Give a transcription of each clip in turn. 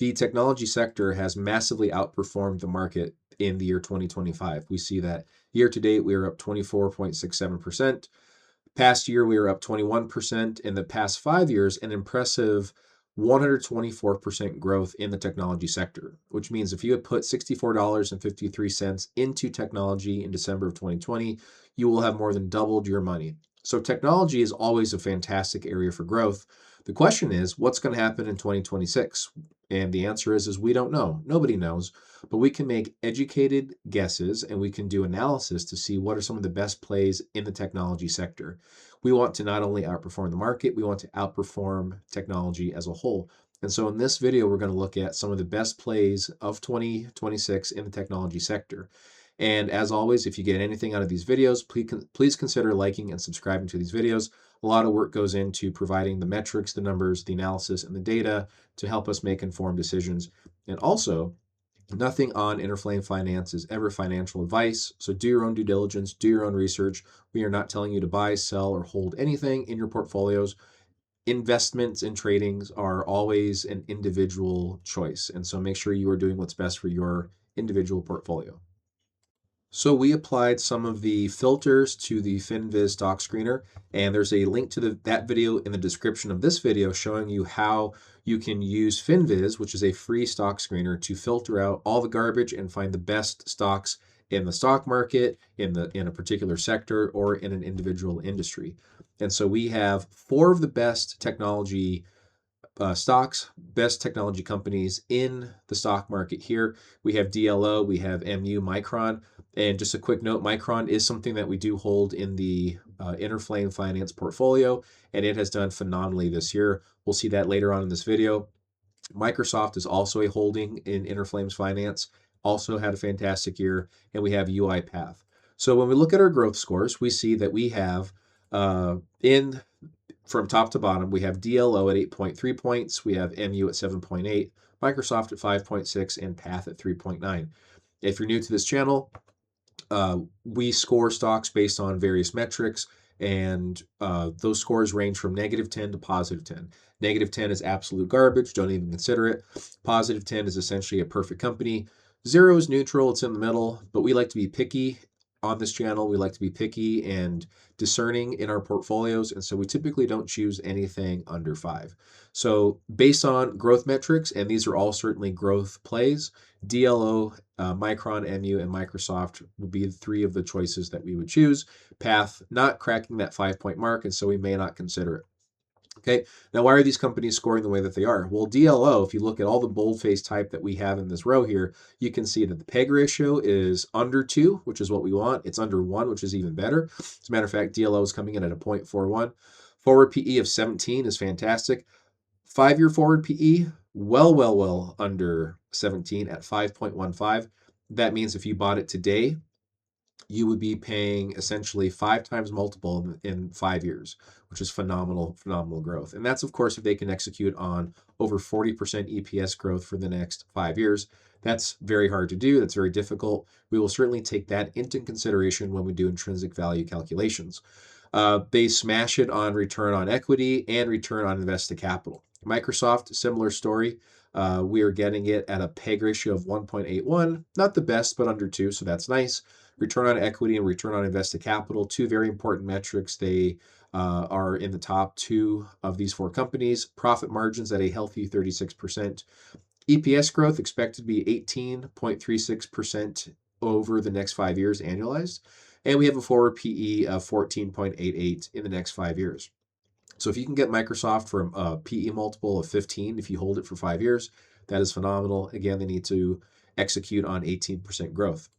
the technology sector has massively outperformed the market in the year 2025. We see that year to date, we are up 24.67%. Past year, we were up 21%. In the past 5 years, an impressive 124% growth in the technology sector, which means if you had put $64.53 into technology in December of 2020, you will have more than doubled your money. So technology is always a fantastic area for growth. The question is, what's going to happen in 2026? And the answer is we don't know. Nobody knows, but we can make educated guesses and we can do analysis to see what are some of the best plays in the technology sector. We want to not only outperform the market, we want to outperform technology as a whole. And so in this video, we're going to look at some of the best plays of 2026 in the technology sector. And as always, if you get anything out of these videos, please consider liking and subscribing to these videos. A lot of work goes into providing the metrics, the numbers, the analysis, and the data to help us make informed decisions. And also, nothing on Interflame Finance is ever financial advice. So do your own due diligence, do your own research. We are not telling you to buy, sell, or hold anything in your portfolios. Investments and tradings are always an individual choice. And so make sure you are doing what's best for your individual portfolio. So we applied some of the filters to the FinViz stock screener, and there's a link to that video in the description of this video showing you how you can use FinViz, which is a free stock screener, to filter out all the garbage and find the best stocks in the stock market, in a particular sector, or in an individual industry. And so we have 4 of the best technology stocks, best technology companies in the stock market here. We have DLO, we have MU, Micron. And just a quick note, Micron is something that we do hold in the Interflame Finance portfolio, and it has done phenomenally this year. We'll see that later on in this video. Microsoft is also a holding in Interflame's Finance, also had a fantastic year, and we have UiPath. So when we look at our growth scores, we see that we have from top to bottom, we have DLO at 8.3 points, we have MU at 7.8, Microsoft at 5.6, and Path at 3.9. If you're new to this channel, we score stocks based on various metrics, and those scores range from -10 to +10. -10 is absolute garbage, don't even consider it. +10 is essentially a perfect company. 0 is neutral, it's in the middle, but we like to be picky on this channel. We like to be picky and discerning in our portfolios, and so we typically don't choose anything under 5. So based on growth metrics, and these are all certainly growth plays, DLO, Micron, MU, and Microsoft would be 3 of the choices that we would choose. Path not cracking that 5-point mark, and so we may not consider it. Okay, now why are these companies scoring the way that they are? Well, DLO, if you look at all the boldface type that we have in this row here, you can see that the PEG ratio is under 2, which is what we want. It's under 1, which is even better. As a matter of fact, DLO is coming in at a 0.41. Forward PE of 17 is fantastic. 5-year forward PE, well under 17 at 5.15. That means if you bought it today, you would be paying essentially 5 times multiple in 5 years, which is phenomenal growth. And that's, of course, if they can execute on over 40% EPS growth for the next 5 years. That's very hard to do. That's very difficult. We will certainly take that into consideration when we do intrinsic value calculations. They smash it on return on equity and return on invested capital. Microsoft, similar story. We are getting it at a PEG ratio of 1.81. Not the best, but under 2, so that's nice. Return on equity and return on invested capital, 2 very important metrics. They are in the top 2 of these 4 companies. Profit margins at a healthy 36%. EPS growth expected to be 18.36% over the next 5 years annualized. And we have a forward PE of 14.88 in the next 5 years. So if you can get Microsoft for a PE multiple of 15, if you hold it for 5 years, that is phenomenal. Again, they need to execute on 18% growth.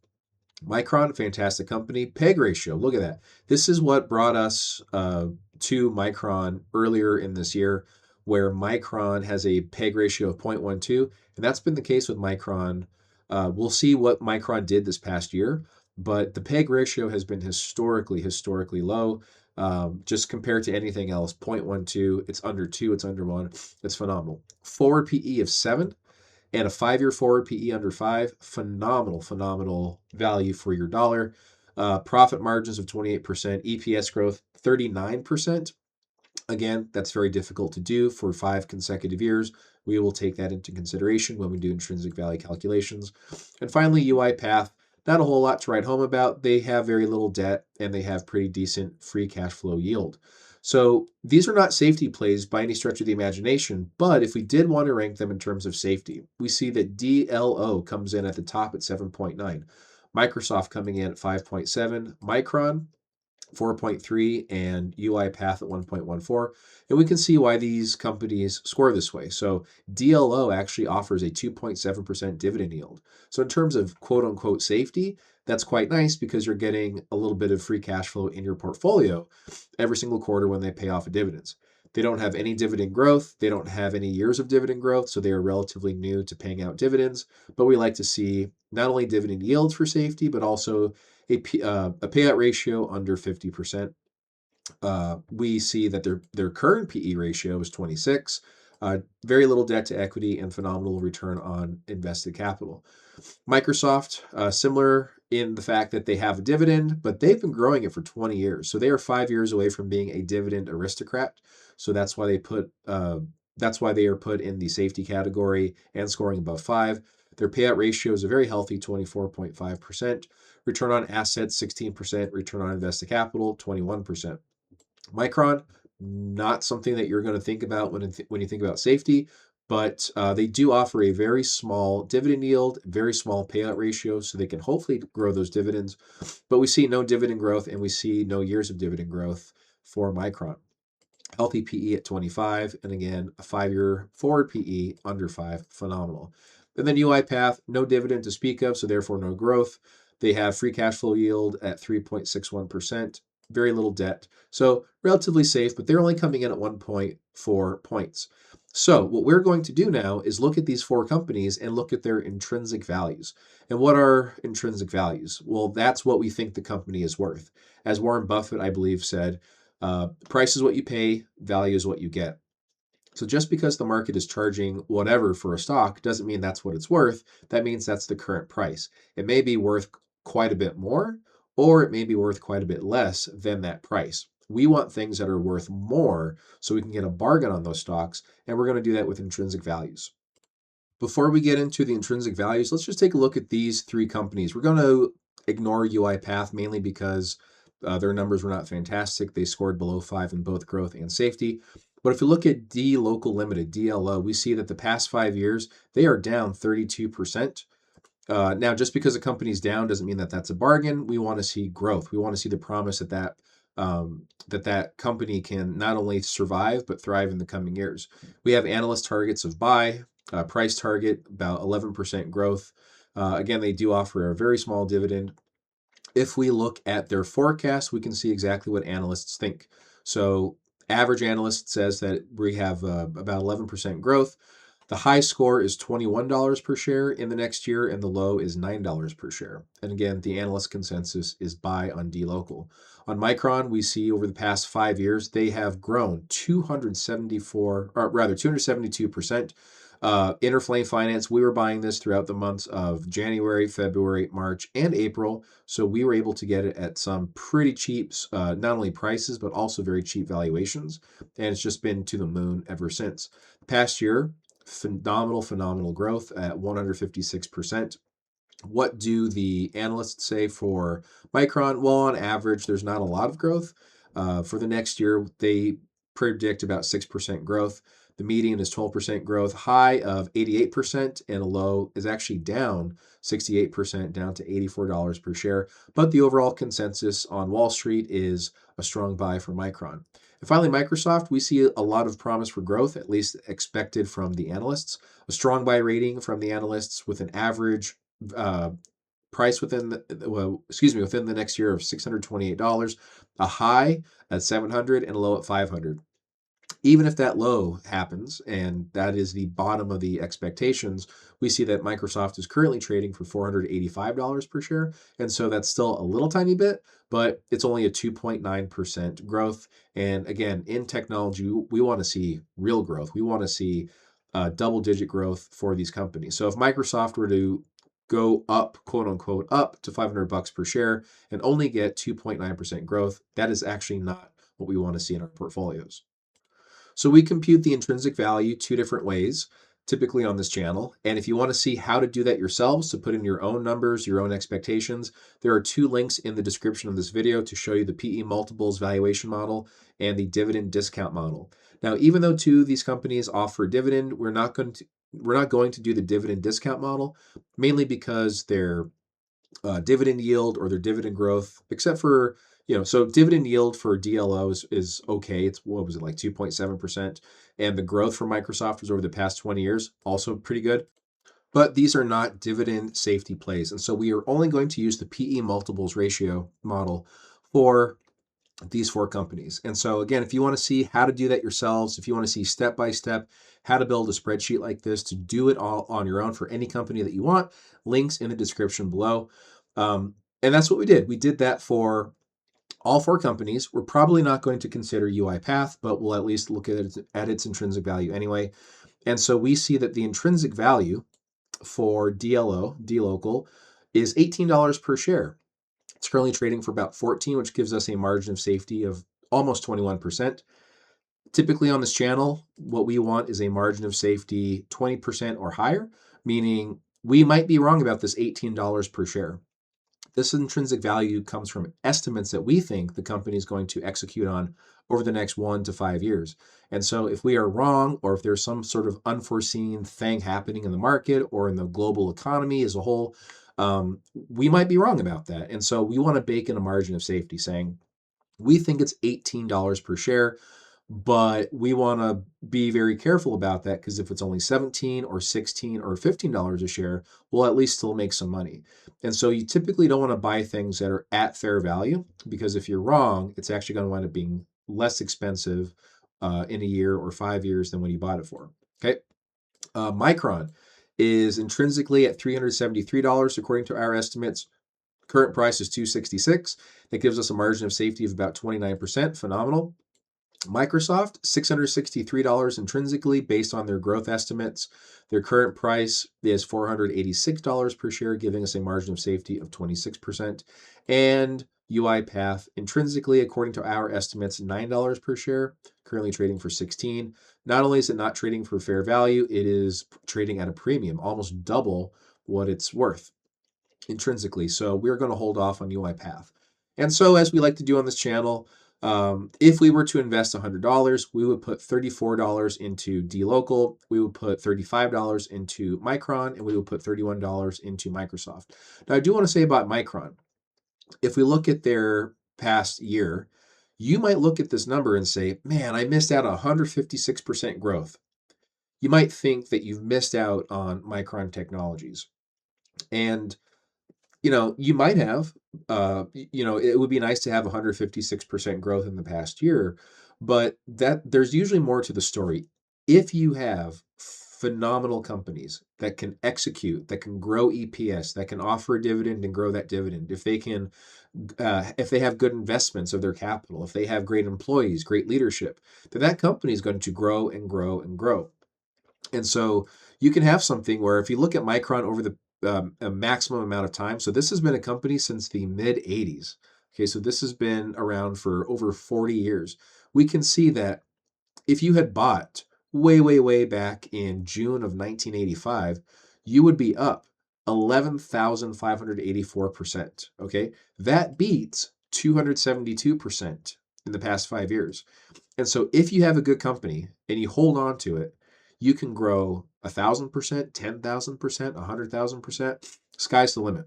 Micron, fantastic company. PEG ratio, look at that. This is what brought us to Micron earlier in this year, where Micron has a PEG ratio of 0.12, and that's been the case with Micron. We'll see what Micron did this past year, but the PEG ratio has been historically low. Just compared to anything else, 0.12, it's under 2, it's under 1. It's phenomenal. Forward PE of 7. And a 5-year forward PE under 5, phenomenal value for your dollar. Profit margins of 28%, EPS growth 39%. Again, that's very difficult to do for 5 consecutive years, We will take that into consideration when we do intrinsic value calculations. And finally, UiPath, not a whole lot to write home about. They have very little debt and they have pretty decent free cash flow yield. So these are not safety plays by any stretch of the imagination, but if we did want to rank them in terms of safety, we see that DLO comes in at the top at 7.9, Microsoft coming in at 5.7, Micron 4.3, and UiPath at 1.14. And we can see why these companies score this way. So DLO actually offers a 2.7% dividend yield. So in terms of quote unquote safety, that's quite nice because you're getting a little bit of free cash flow in your portfolio every single quarter when they pay off dividends. They don't have any dividend growth. They don't have any years of dividend growth, so they are relatively new to paying out dividends. But we like to see not only dividend yields for safety, but also a payout ratio under 50%. We see that their current PE ratio is 26, very little debt to equity, and phenomenal return on invested capital. Microsoft, similar in the fact that they have a dividend, but they've been growing it for 20 years. So they are 5 years away from being a dividend aristocrat. So that's why they are put in the safety category and scoring above 5. Their payout ratio is a very healthy 24.5%. Return on assets, 16%. Return on invested capital, 21%. Micron, not something that you're going to think about when you think about safety, but they do offer a very small dividend yield, very small payout ratio, so they can hopefully grow those dividends. But we see no dividend growth, and we see no years of dividend growth for Micron. Healthy PE at 25, and again, a 5-year forward PE under 5, phenomenal. And then UiPath, no dividend to speak of, so therefore no growth. They have free cash flow yield at 3.61%, very little debt. So relatively safe, but they're only coming in at 1.4 points. So what we're going to do now is look at these 4 companies and look at their intrinsic values. And what are intrinsic values? Well, that's what we think the company is worth. As Warren Buffett, I believe, said, price is what you pay, value is what you get. So just because the market is charging whatever for a stock doesn't mean that's what it's worth. That means that's the current price. It may be worth quite a bit more, or it may be worth quite a bit less than that price. We want things that are worth more so we can get a bargain on those stocks, and we're going to do that with intrinsic values. Before we get into the intrinsic values, let's just take a look at these 3 companies. We're going to ignore UiPath mainly because their numbers were not fantastic. They scored below 5 in both growth and safety. But if you look at D Local Limited, DLO, we see that the past 5 years, they are down 32%. Now, just because a company's down doesn't mean that that's a bargain. We want to see growth. We want to see the promise that company can not only survive, but thrive in the coming years. We have analyst targets of buy, price target, about 11% growth. Again, they do offer a very small dividend. If we look at their forecast, we can see exactly what analysts think. So average analyst says that we have about 11% growth. The high score is $21 per share in the next year, and the low is $9 per share. And again, the analyst consensus is buy on D-Local. On Micron, we see over the past 5 years, they have grown 272%. Interflame Finance, we were buying this throughout the months of January, February, March, and April. So we were able to get it at some pretty cheap, not only prices, but also very cheap valuations. And it's just been to the moon ever since. Past year, phenomenal growth at 156%. What do the analysts say for Micron? Well, on average, there's not a lot of growth. For the next year, they predict about 6% growth. The median is 12% growth, high of 88%, and a low is actually down 68%, down to $84 per share. But the overall consensus on Wall Street is a strong buy for Micron. And finally, Microsoft, we see a lot of promise for growth, at least expected from the analysts. A strong buy rating from the analysts with an average price within the next year of $628, a high at $700 and a low at $500. Even if that low happens, and that is the bottom of the expectations, we see that Microsoft is currently trading for $485 per share. And so that's still a little tiny bit, but it's only a 2.9% growth. And again, in technology, we want to see real growth. We want to see double-digit growth for these companies. So if Microsoft were to go up, quote unquote, up to $500 per share and only get 2.9% growth, that is actually not what we want to see in our portfolios. So we compute the intrinsic value 2 different ways. typically on this channel. And if you want to see how to do that yourselves, to put in your own numbers, your own expectations, there are 2 links in the description of this video to show you the PE multiples valuation model and the dividend discount model. Now, even though 2 of these companies offer dividend, we're not going to do the dividend discount model, mainly because their dividend yield or their dividend growth, except for, so dividend yield for DLOs is okay. It's, what was it, like 2.7%. And the growth for Microsoft was over the past 20 years, also pretty good. But these are not dividend safety plays. And so we are only going to use the PE multiples ratio model for these 4 companies. And so again, if you want to see how to do that yourselves, if you want to see step by step how to build a spreadsheet like this to do it all on your own for any company that you want, links in the description below. And that's what we did. We did that for all 4 companies. We're probably not going to consider UiPath, but we'll at least look at its intrinsic value anyway. And so we see that the intrinsic value for DLocal, is $18 per share. It's currently trading for about 14, which gives us a margin of safety of almost 21%. Typically on this channel, what we want is a margin of safety 20% or higher, meaning we might be wrong about this $18 per share. This intrinsic value comes from estimates that we think the company is going to execute on over the next 1 to 5 years. And so if we are wrong, or if there's some sort of unforeseen thing happening in the market or in the global economy as a whole, we might be wrong about that. And so we want to bake in a margin of safety saying, we think it's $18 per share, but we want to be very careful about that, because if it's only $17 or $16 or $15 a share, we'll at least still make some money. And so you typically don't want to buy things that are at fair value, because if you're wrong, it's actually going to wind up being less expensive in a year or 5 years than when you bought it for. Okay. Micron is intrinsically at $373 according to our estimates. Current price is $266. That gives us a margin of safety of about 29%. Phenomenal. Microsoft, $663 intrinsically based on their growth estimates. Their current price is $486 per share, giving us a margin of safety of 26%. And UiPath, intrinsically, according to our estimates, $9 per share, currently trading for 16. Not only is it not trading for fair value, it is trading at a premium, almost double what it's worth intrinsically. So we're going to hold off on UiPath. And so, as we like to do on this channel, if we were to invest $100, we would put $34 into DLocal, we would put $35 into Micron, and we would put $31 into Microsoft. Now, I do want to say about Micron, if we look at their past year, you might look at this number and say, man, I missed out on 156% growth. You might think that you've missed out on Micron Technologies. And you might have, it would be nice to have 156% growth in the past year, but there's usually more to the story. If you have phenomenal companies that can execute, that can grow EPS, that can offer a dividend and grow that dividend, if they have good investments of their capital, if they have great employees, great leadership, that company is going to grow and grow and grow. And so you can have something where, if you look at Micron over a maximum amount of time. So this has been a company since the mid 80s. Okay, so this has been around for over 40 years. We can see that if you had bought way back in June of 1985, you would be up 11,584%. Okay, that beats 272% in the past 5 years. And so if you have a good company and you hold on to it, you can grow 1,000%, 10,000%, 100,000%. Sky's the limit.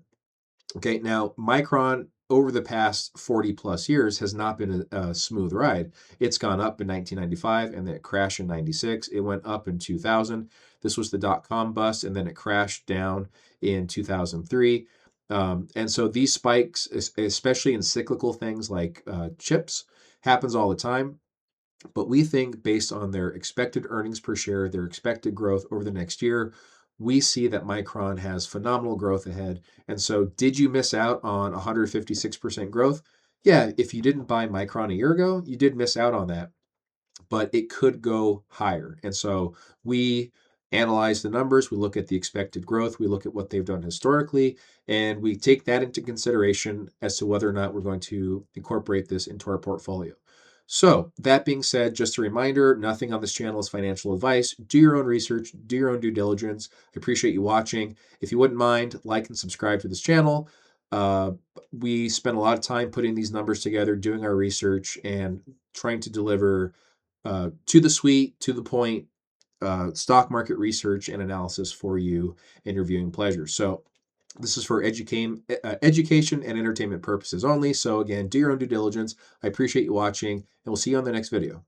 Okay, now Micron over the past 40 plus years has not been a smooth ride. It's gone up in 1995 and then it crashed in 96. It went up in 2000. This was the dot-com bust, and then it crashed down in 2003. And so these spikes, especially in cyclical things like chips, happens all the time. But we think, based on their expected earnings per share, their expected growth over the next year, we see that Micron has phenomenal growth ahead. And so, did you miss out on 156% growth? Yeah, if you didn't buy Micron a year ago, you did miss out on that, but it could go higher. And so we analyze the numbers, we look at the expected growth, we look at what they've done historically, and we take that into consideration as to whether or not we're going to incorporate this into our portfolio. So, that being said, just a reminder, nothing on this channel is financial advice. Do your own research, do your own due diligence. I appreciate you watching. If you wouldn't mind, like and subscribe to this channel. Uh, we spend a lot of time putting these numbers together, doing our research, and trying to deliver to the sweet, to the point, stock market research and analysis for you and your viewing pleasure. So, this is for education and entertainment purposes only. So again, do your own due diligence. I appreciate you watching, and we'll see you on the next video.